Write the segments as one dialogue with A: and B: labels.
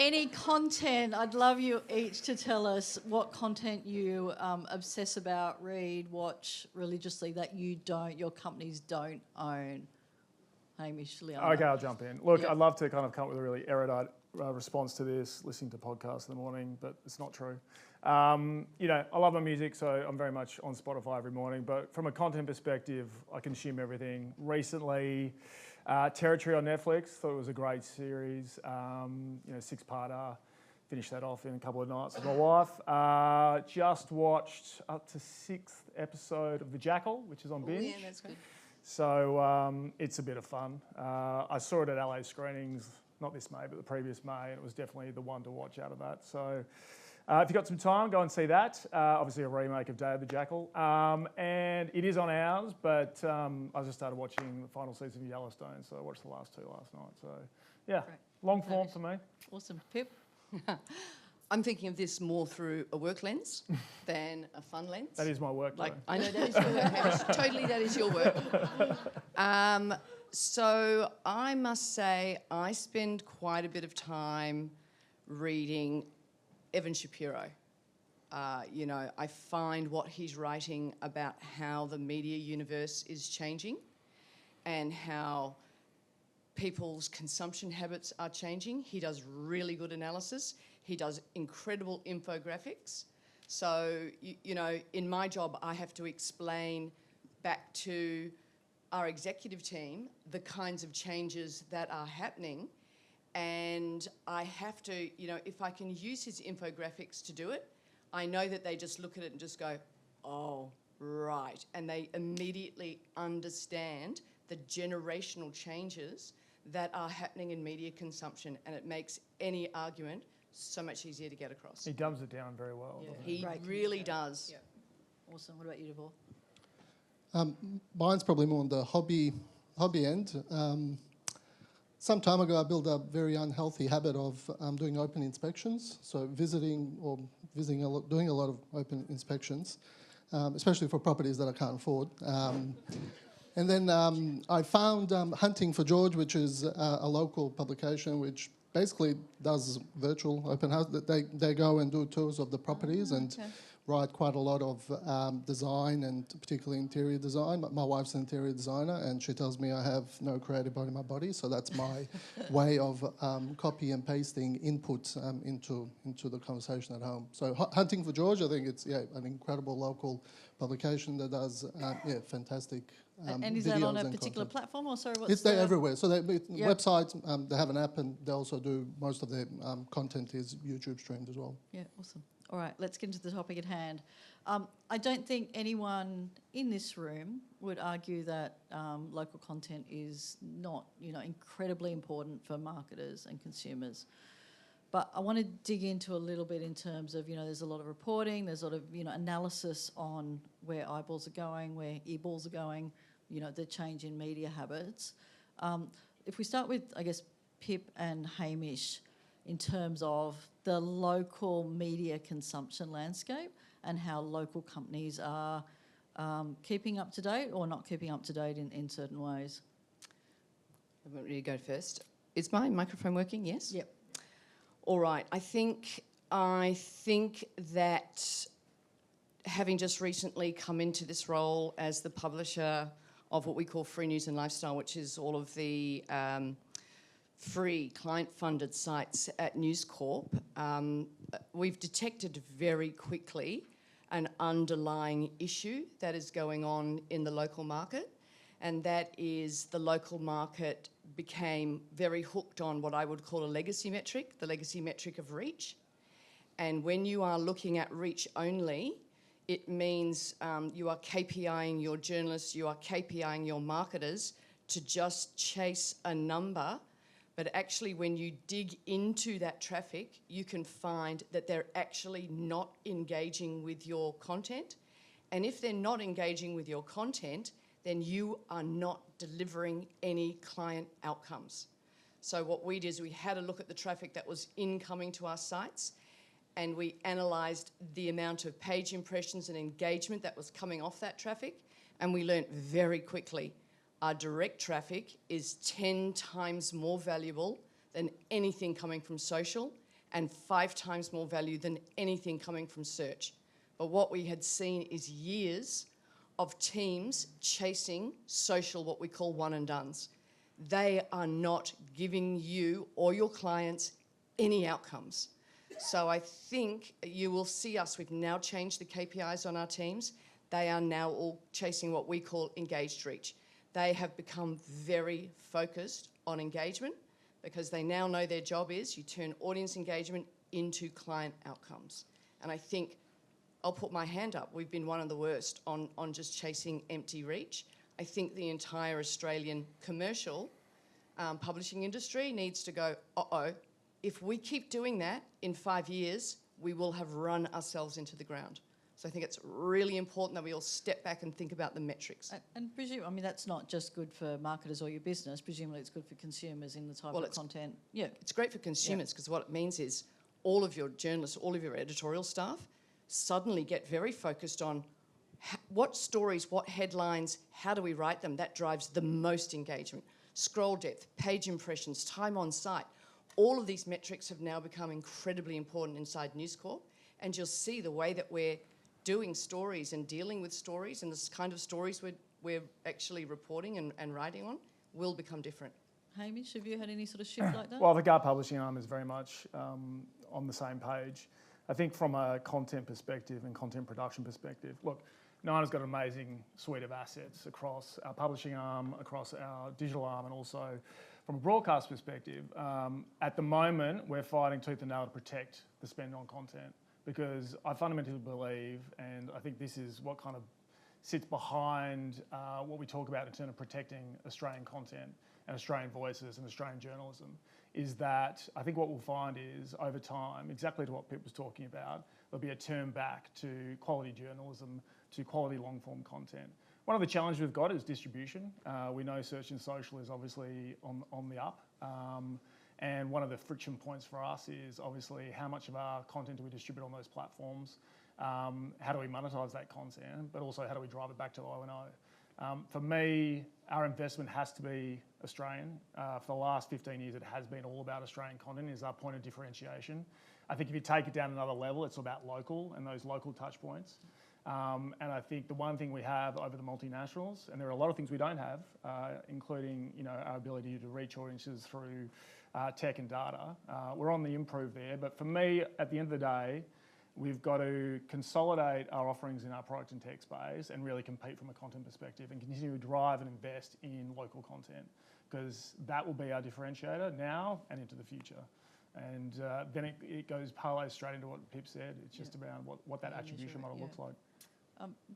A: any content, I'd love you each to tell us what content you obsess about, read, watch religiously that your companies don't own. Hamish, Leona.
B: Okay, I'll jump in. Look,
A: Yeah.
B: I'd love to kind of come up with a really erudite response to this, listening to podcasts in the morning, but it's not true. I love my music, so I'm very much on Spotify every morning, but from a content perspective, I consume everything. Recently, Territory on Netflix, thought it was a great series, 6-parter, finished that off in a couple of nights with my wife. Just watched up to 6th episode of The Jackal, which is on binge.
C: Yeah, that's good.
B: So it's a bit of fun. I saw it at LA screenings, not this May, but the previous May, and it was definitely the one to watch out of that. So if you've got some time, go and see that. Obviously a remake of Day of the Jackal. And it is on ours, but I just started watching the final season of Yellowstone, so I watched the last 2 last night. So yeah,
A: Great.
B: long form for me.
A: Awesome. Pip?
C: I'm thinking of this more through a work lens than a fun lens.
B: That is my work,
C: Like,
B: though.
C: I know that is your work, Hamish. Totally, that is your work. So I must say I spend quite a bit of time reading Evan Shapiro. I find what he's writing about how the media universe is changing and how people's consumption habits are changing. He does really good analysis. He does incredible infographics. So, in my job, I have to explain back to our executive team the kinds of changes that are happening. And I have to, if I can use his infographics to do it, I know that they just look at it and just go, oh, right. And they immediately understand the generational changes that are happening in media consumption. And it makes any argument so much easier to get across.
B: He dumbs it down very well.
A: Yeah.
B: doesn't he?
C: He
A: Great
C: really
A: communicator.
C: does.
A: Yeah. Awesome. What about you, Davor?
D: Mine's probably more on the hobby end. Some time ago, I built a very unhealthy habit of doing open inspections. So doing a lot of open inspections, especially for properties that I can't afford. And then I found Hunting for George, which is a local publication which basically does virtual open house. They go and do tours of the properties and write quite a lot of design and particularly interior design. My wife's an interior designer and she tells me I have no creative body in my body, so that's my way of copy and pasting input into the conversation at home. So Hunting for George, I think it's an incredible local publication that does fantastic
A: and is that on a particular
D: content.
A: platform or sorry?
D: It's there everywhere. So
A: Yep.
D: websites, they have an app and they also do most of their content is YouTube streamed as well.
A: Yeah, awesome. All right, let's get into the topic at hand. I don't think anyone in this room would argue that local content is not, incredibly important for marketers and consumers. But I want to dig into a little bit in terms of, there's a lot of reporting, there's a lot of, analysis on where eyeballs are going, where earballs are going, the change in media habits. If we start with, I guess, Pip and Hamish, in terms of the local media consumption landscape and how local companies are keeping up to date or not keeping up to date in certain ways.
C: I want you to go first. Is my microphone working? Yes?
A: Yep.
C: All right. I think that having just recently come into this role as the publisher of what we call Free News and Lifestyle, which is all of the free client-funded sites at News Corp, we've detected very quickly an underlying issue that is going on in the local market, and that is the local market became very hooked on what I would call a legacy metric, the legacy metric of reach. And when you are looking at reach only, it means you are KPIing your journalists, you are KPIing your marketers to just chase a number. But actually, when you dig into that traffic, you can find that they're actually not engaging with your content. And if they're not engaging with your content, then you are not delivering any client outcomes. So what we did is we had a look at the traffic that was incoming to our sites, and we analysed the amount of page impressions and engagement that was coming off that traffic, and we learnt very quickly our direct traffic is 10 times more valuable than anything coming from social, and 5 times more value than anything coming from search. But what we had seen is years of teams chasing social, what we call one and dones. They are not giving you or your clients any outcomes. So I think you will see us, we've now changed the KPIs on our teams. They are now all chasing what we call engaged reach. They have become very focused on engagement because they now know their job is you turn audience engagement into client outcomes. And I think I'll put my hand up. We've been one of the worst on just chasing empty reach. I think the entire Australian commercial publishing industry needs to go, if we keep doing that in 5 years, we will have run ourselves into the ground. So I think it's really important that we all step back and think about the metrics.
A: And presume, I mean, that's not just good for marketers or your business. Presumably it's good for consumers in the type of content. Yeah.
C: It's great for consumers because what it means is all of your journalists, all of your editorial staff suddenly get very focused on what stories, what headlines, how do we write them? That drives the most engagement. Scroll depth, page impressions, time on site. All of these metrics have now become incredibly important inside News Corp, and you'll see the way that we're doing stories and dealing with stories and this kind of stories we're actually reporting and writing on will become different.
A: Hamish, have you had any sort of shift like that?
B: Well, the Gai publishing arm is very much on the same page. I think from a content perspective and content production perspective, look, Nina's got an amazing suite of assets across our publishing arm, across our digital arm, and also from a broadcast perspective. At the moment, we're fighting tooth and nail to protect the spend on content because I fundamentally believe, and I think this is what kind of sits behind what we talk about in terms of protecting Australian content and Australian voices and Australian journalism, is that I think what we'll find is over time, exactly to what Pip was talking about, there'll be a turn back to quality journalism, to quality long-form content. One of the challenges we've got is distribution. We know search and social is obviously on the up. And one of the friction points for us is obviously how much of our content do we distribute on those platforms? How do we monetize that content? But also how do we drive it back to the O&O? For me, our investment has to be Australian. For the last 15 years, it has been all about Australian content, is our point of differentiation. I think if you take it down another level, it's about local and those local touch points. And I think the one thing we have over the multinationals, and there are a lot of things we don't have, including our ability to reach audiences through tech and data. We're on the improve there, but for me, at the end of the day, we've got to consolidate our offerings in our product and tech space and really compete from a content perspective and continue to drive and invest in local content because that will be our differentiator now and into the future. And then it goes parlays straight into what Pip said. It's just around what that attribution model looks like.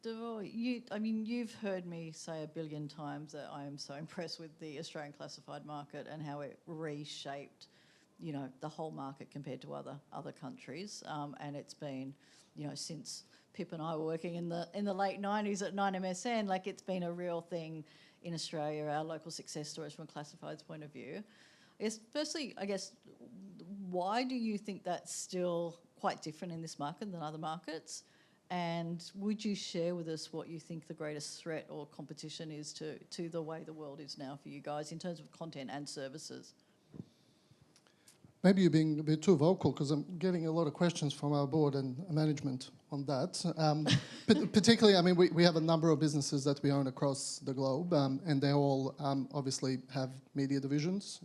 A: Davor, you've heard me say 1 billion times that I am so impressed with the Australian classified market and how it reshaped, the whole market compared to other countries. And it's been, since Pip and I were working in the late 90s at 9MSN, like it's been a real thing in Australia, our local success stories from a classifieds point of view. Firstly, why do you think that's still quite different in this market than other markets? And would you share with us what you think the greatest threat or competition is to the way the world is now for you guys in terms of content and services?
D: Maybe you're being a bit too vocal because I'm getting a lot of questions from our board and management on that. Particularly, we have a number of businesses that we own across the globe and they all obviously have media divisions.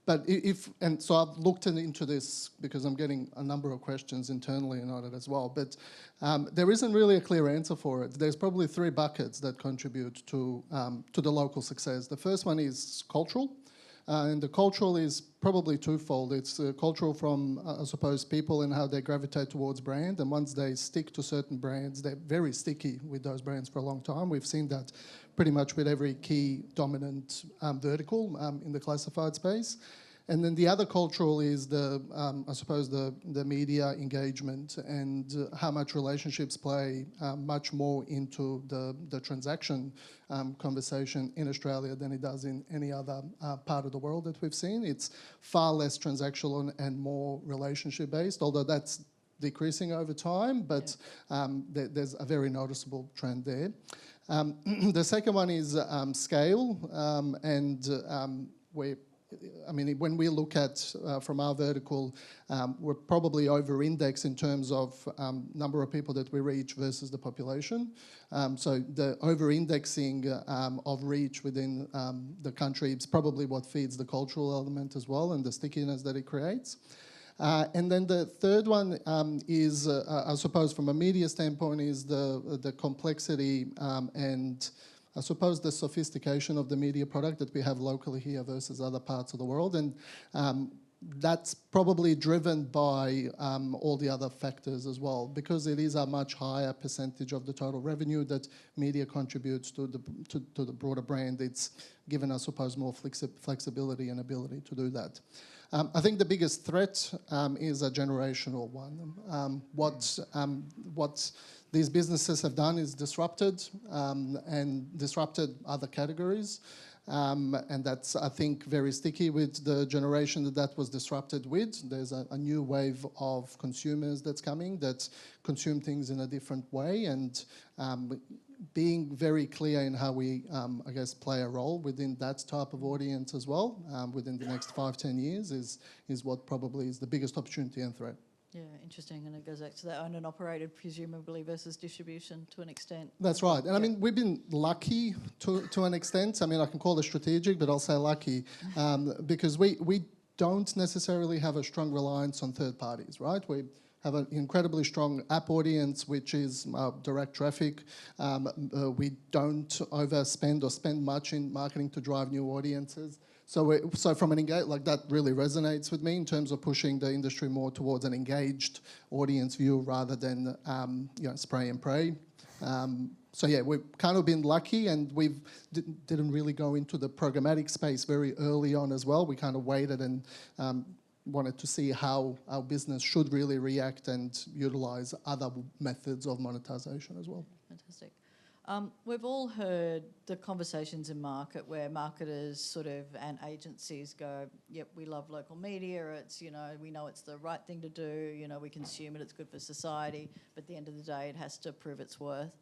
D: So I've looked into this because I'm getting a number of questions internally on it as well, but there isn't really a clear answer for it. There's probably 3 buckets that contribute to the local success. The first one is cultural, and the cultural is probably twofold. It's cultural from, I suppose, people and how they gravitate towards brand, and once they stick to certain brands, they're very sticky with those brands for a long time. We've seen that pretty much with every key dominant vertical in the classified space. And then the other cultural is the media engagement and how much relationships play much more into the transaction conversation in Australia than it does in any other part of the world that we've seen. It's far less transactional and more relationship based, although that's decreasing over time, but there's a very noticeable trend there. The second one is scale, and we're I mean, when we look at, from our vertical, we're probably over-indexed in terms of number of people that we reach versus the population. So the over-indexing of reach within the country is probably what feeds the cultural element as well and the stickiness that it creates. And then the third one is, I suppose from a media standpoint, is the complexity and I suppose the sophistication of the media product that we have locally here versus other parts of the world. And that's probably driven by all the other factors as well, because it is a much higher percentage of the total revenue that media contributes to the broader brand. It's given, I suppose, more flexibility and ability to do that. I think the biggest threat is a generational one. What these businesses have done is disrupted and disrupted other categories. And that's, I think, very sticky with the generation that was disrupted with. There's a new wave of consumers that's coming that consume things in a different way, and being very clear in how we, I guess, play a role within that type of audience as well within the next 5-10 years is what probably is the biggest opportunity and threat.
A: Yeah, interesting. And it goes back to that owned and operated, presumably, versus distribution to an extent.
D: That's right. And I mean, we've been lucky to an extent. I mean, I can call it strategic, but I'll say lucky because we don't necessarily have a strong reliance on third parties, right? We have an incredibly strong app audience, which is direct traffic. We don't overspend or spend much in marketing to drive new audiences. So from an engage, like that really resonates with me in terms of pushing the industry more towards an engaged audience view rather than spray and pray. So yeah, we've kind of been lucky, and we didn't really go into the programmatic space very early on as well. We kind of waited and wanted to see how our business should really react and utilise other methods of monetisation as well.
A: Fantastic. We've all heard the conversations in market where marketers sort of and agencies go, yep, we love local media, it's, we know it's the right thing to do, we consume it, it's good for society, but at the end of the day, it has to prove its worth.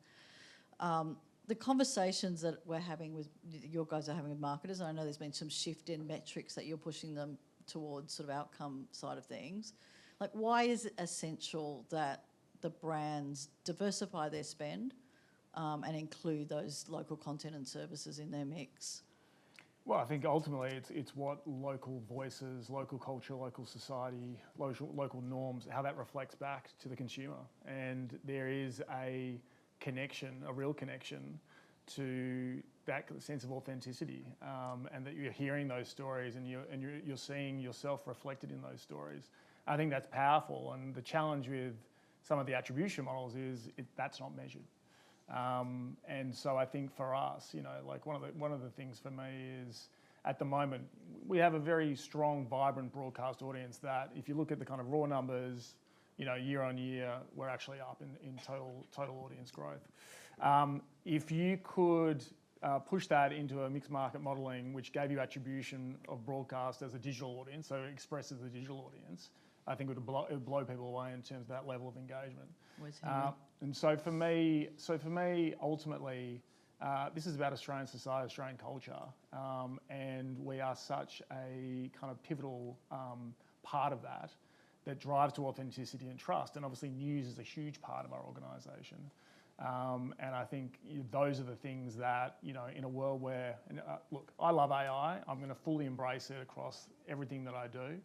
A: The conversations that we're having with, your guys are having with marketers, and I know there's been some shift in metrics that you're pushing them towards sort of outcome side of things. Like, why is it essential that the brands diversify their spend and include those local content and services in their mix?
B: Well, I think ultimately it's what local voices, local culture, local society, local norms, how that reflects back to the consumer. And there is a connection, a real connection to that sense of authenticity, and that you're hearing those stories and you're seeing yourself reflected in those stories. I think that's powerful, and the challenge with some of the attribution models is that's not measured. And so I think for us, like one of the things for me is at the moment we have a very strong, vibrant broadcast audience that if you look at the kind of raw numbers, year on year, we're actually up in total audience growth. If you could push that into a mixed market modelling, which gave you attribution of broadcast as a digital audience, so it expresses the digital audience, I think it would blow people away in terms of that level of engagement. And so for me, ultimately, this is about Australian society, Australian culture, and we are such a kind of pivotal part of that drives to authenticity and trust. And obviously news is a huge part of our organisation. And I think those are the things that, in a world where, look, I love AI, I'm going to fully embrace it across everything that I do.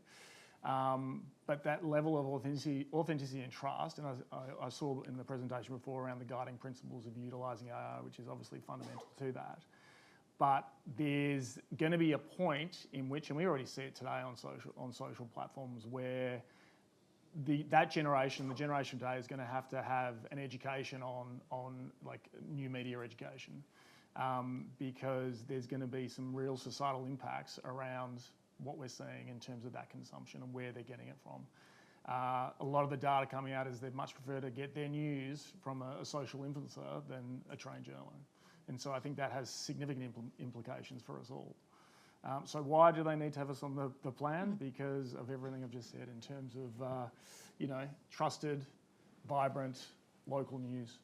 B: But that level of authenticity and trust, and I saw in the presentation before around the guiding principles of utilising AI, which is obviously fundamental to that. But there's going to be a point in which, and we already see it today on social platforms, where that generation, the generation today, is going to have an education on like new media education, because there's going to be some real societal impacts around what we're seeing in terms of that consumption and where they're getting it from. A lot of the data coming out is they'd much prefer to get their news from a social influencer than a trained journalist. And so I think that has significant implications for us all. So why do they need to have us on the plan? Because of everything I've just said in terms of, trusted, vibrant, local news,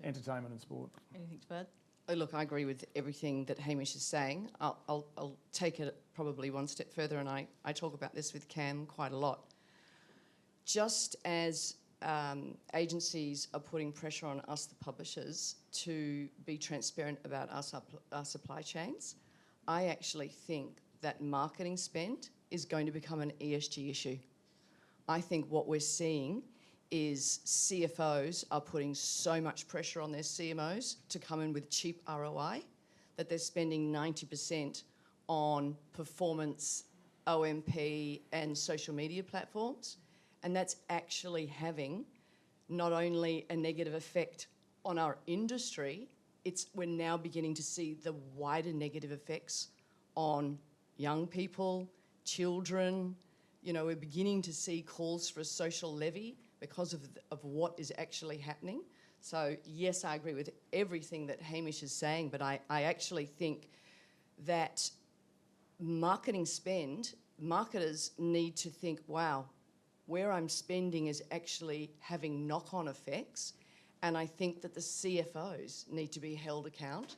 B: entertainment and sport.
A: Anything to add?
C: Look, I agree with everything that Hamish is saying. I'll take it probably one step further, and I talk about this with Cam quite a lot. Just as agencies are putting pressure on us, the publishers, to be transparent about our supply chains, I actually think that marketing spend is going to become an ESG issue. I think what we're seeing is CFOs are putting so much pressure on their CMOs to come in with cheap ROI that they're spending 90% on performance, OMP and social media platforms. And that's actually having not only a negative effect on our industry, we're now beginning to see the wider negative effects on young people, children. You know, we're beginning to see calls for a social levy because of what is actually happening. So yes, I agree with everything that Hamish is saying, but I actually think that marketing spend, marketers need to think, wow, where I'm spending is actually having knock-on effects, and I think that the CFOs need to be held account.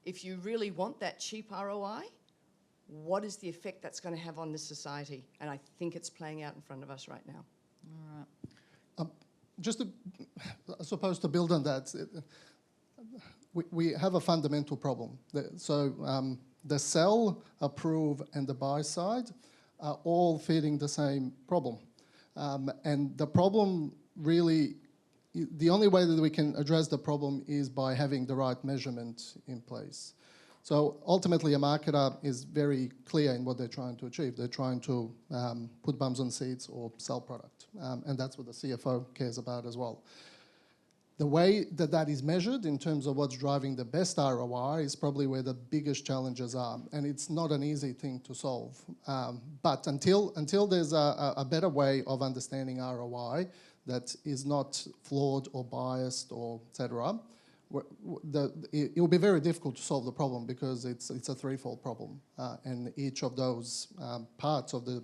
C: If you really want that cheap ROI, what is the effect that's going to have on this society? And I think it's playing out in front of us right now.
A: All right.
D: Just to, I suppose to build on that, we have a fundamental problem. The sell, approve, and the buy side are all feeding the same problem. And the problem really, the only way that we can address the problem is by having the right measurement in place. So ultimately, a marketer is very clear in what they're trying to achieve. They're trying to put bums on seats or sell product. And that's what the CFO cares about as well. The way that that is measured in terms of what's driving the best ROI is probably where the biggest challenges are. And it's not an easy thing to solve. But until there's a better way of understanding ROI that is not flawed or biased or et cetera, it will be very difficult to solve the problem because it's a threefold problem. And each of those parts of the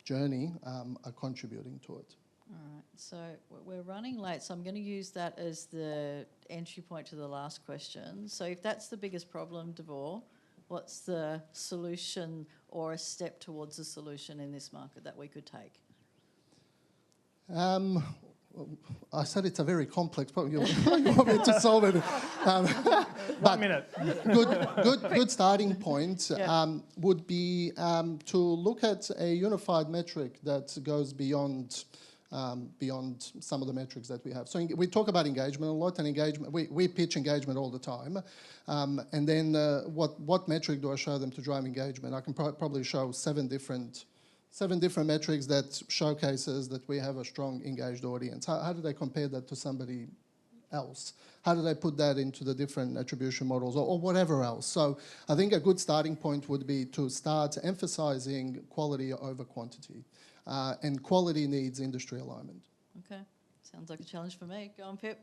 D: journey are contributing to it.
A: All right, so we're running late, so I'm going to use that as the entry point to the last question. So if that's the biggest problem, Davor, what's the solution or a step towards a solution in this market that we could take?
D: I said it's a very complex problem. You want me to solve it?
B: 1 minute.
D: Good starting point
A: Yeah.
D: would be to look at a unified metric that goes beyond some of the metrics that we have. So we talk about engagement a lot, and engagement, we pitch engagement all the time. And then what metric do I show them to drive engagement? I can probably show seven different metrics that showcases that we have a strong engaged audience. How do they compare that to somebody else? How do they put that into the different attribution models or whatever else? So I think a good starting point would be to start emphasizing quality over quantity. And quality needs industry alignment.
A: Okay, sounds like a challenge for me. Go on, Pip.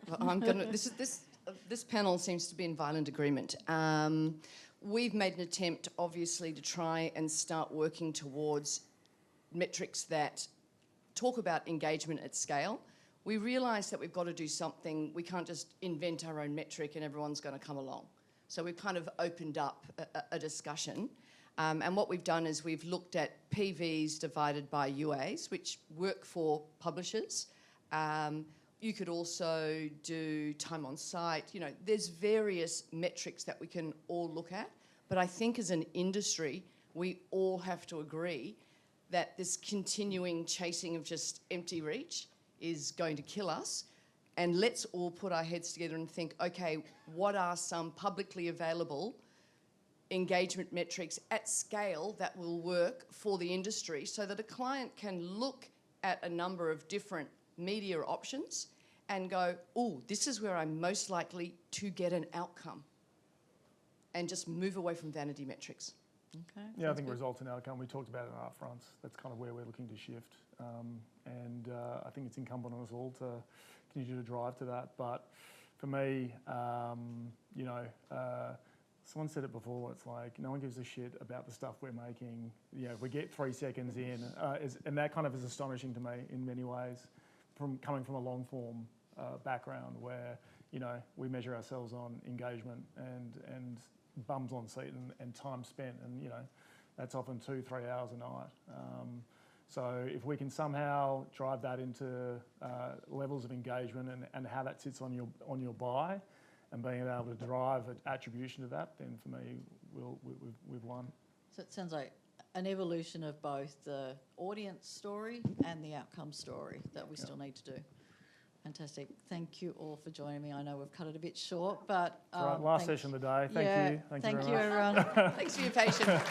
C: This panel seems to be in violent agreement. We've made an attempt, obviously, to try and start working towards metrics that talk about engagement at scale. We realise that we've got to do something. We can't just invent our own metric and everyone's going to come along. So we've kind of opened up a discussion. And what we've done is we've looked at PVs divided by UAs, which work for publishers. You could also do time on site. You know, there's various metrics that we can all look at. But I think as an industry, we all have to agree that this continuing chasing of just empty reach is going to kill us. And let's all put our heads together and think, okay, what are some publicly available engagement metrics at scale that will work for the industry so that a client can look at a number of different media options and go, oh, this is where I'm most likely to get an outcome, and just move away from vanity metrics.
A: Okay.
B: Yeah, I think results and outcome, we talked about it in our fronts. That's kind of where we're looking to shift. I think it's incumbent on us all to continue to drive to that. But for me, someone said it before, it's like no one gives a shit about the stuff we're making. You know, we get 3 seconds in, and that kind of is astonishing to me in many ways, coming from a long form background where, we measure ourselves on engagement and bums on seat and time spent, and that's often 2-3 hours a night. So if we can somehow drive that into levels of engagement and how that sits on your buy, and being able to drive an attribution to that, then for me, we've won.
A: So it sounds like an evolution of both the audience story and the outcome story that we still need to do. Fantastic. Thank you all for joining me. I know we've cut it a bit short, but...
B: Last session of the day. Thank you.
A: Thank you,
B: very much.
A: everyone.
C: Thanks for your patience.